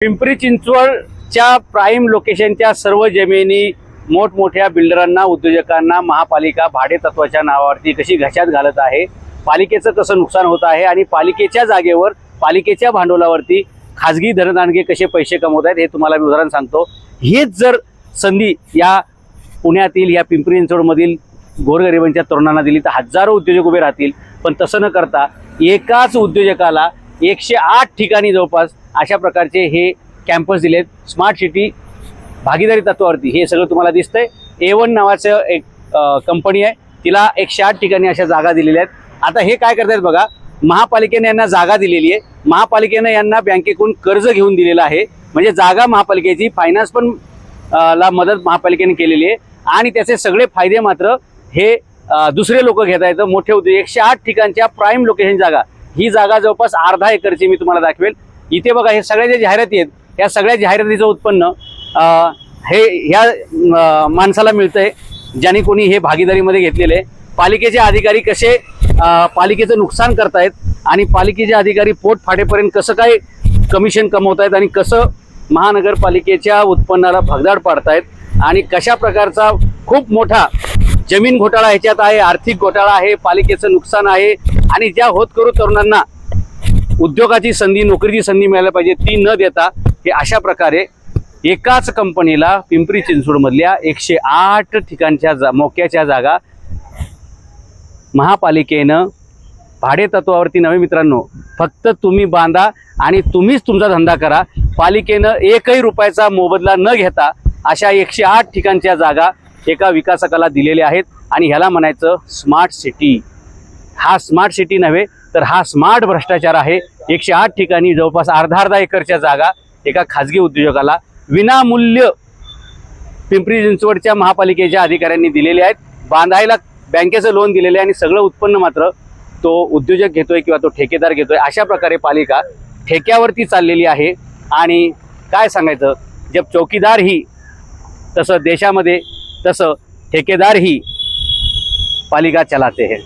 पिंपरी चिंचवडच्या प्राईम लोकेशनच्या सर्व जमिनी मोठमोठ्या बिल्डरांना, उद्योजकांना महापालिका भाडे तत्वाच्या नावावरती कशी घशात घालत आहे, पालिकेचं कसं नुकसान होत आहे आणि पालिकेच्या जागेवर पालिकेच्या भांडवलावरती खाजगी धनदांडगे कसे पैसे कमवत आहेत हे तुम्हाला मी उदाहरण सांगतो। हीच जर संधी या पुण्यातील या पिंपरी चिंचवडमधील गोरगरिबांच्या तरुणांना दिली तर हजारो उद्योजक उभे राहतील। पण तसं न करता एकाच उद्योजकाला 108 ठिकाणी जवळपास अशा प्रकारचे हे कॅम्पस दिलेत स्मार्ट सिटी भागीदारी तत्वावरती। हे सगळं तुम्हाला दिसतंय। A1 नावाचं एक कंपनी आहे, तिला 108 ठिकाणी अशा जागा दिलेल्या आहेत। आता हे काय करतायत बघा, महापालिकेने यांना जागा दिलेली आहे, महापालिकेने यांना बँकेकडून कर्ज घेऊन दिलेलं आहे, म्हणजे जागा महापालिकेची, फायनान्स पण ला मदत महापालिकेने केलेली आहे आणि त्याचे सगळे फायदे मात्र हे दुसरे लोक घेत आहेत, मोठे उद्योग। 108 ठिकाणच्या प्राईम लोकेशन जागा, ही जागा जवळपास अर्धा एकरची मी तुम्हाला दाखवेल। इथे बघा, हे सगळ्या ज्या जाहिराती आहेत या सगळ्या जाहिरातीचं उत्पन्न हे ह्या माणसाला मिळतंय ज्यांनी कोणी हे भागीदारीमध्ये घेतलेले आहे। पालिकेचे अधिकारी कसे पालिकेचं नुकसान करतायत आणि पालिकेचे अधिकारी पोट फाटेपर्यंत कसं काय कमिशन कमवतायत आणि कसं महानगरपालिकेच्या उत्पन्नाला भगदाड पाडतायत आणि कशा प्रकारचा खूप मोठा जमीन घोटाळा ह्याच्यात आहे, आर्थिक घोटाळा आहे, पालिकेचं नुकसान आहे आणि ज्या होतकरू तरुणांना उद्योगाची संधी, नोकरीची संधी मिळायला पाहिजे ती न देता हे अशा प्रकारे एकाच कंपनीला पिंपरी चिंचवडमधल्या 108 ठिकाणच्या मोक्याच्या जागा महापालिकेनं भाडे तत्वावरती नव्हे मित्रांनो, फक्त तुम्ही बांधा आणि तुम्हीच तुमचा धंदा करा। पालिकेनं एकही रुपयाचा मोबदला न घेता अशा 108 ठिकाणच्या जागा एका विकासकाला दिलेल्या आहेत आणि ह्याला म्हणायचं स्मार्ट सिटी। हा स्मार्ट सिटी नव्हे तर हा स्मार्ट भ्रष्टाचार आहे। 108 ठिकाणी जवळपास अर्धा एकरच्या जागा एका खाजगी उद्योजकाला विनामूल्य पिंपरी चिंचवडच्या महापालिकेच्या अधिकाऱ्यांनी दिलेले आहेत। बांधायला बँकेचं लोन दिलेलं आहे आणि सगळं उत्पन्न मात्र तो उद्योजक घेतोय किंवा तो ठेकेदार घेतोय। अशा प्रकारे पालिका ठेक्यावरती चाललेली आहे आणि काय सांगायचं, जब चौकीदार ही तसं देशामध्ये तसं ठेकेदार ही पालिका चलाते हैं।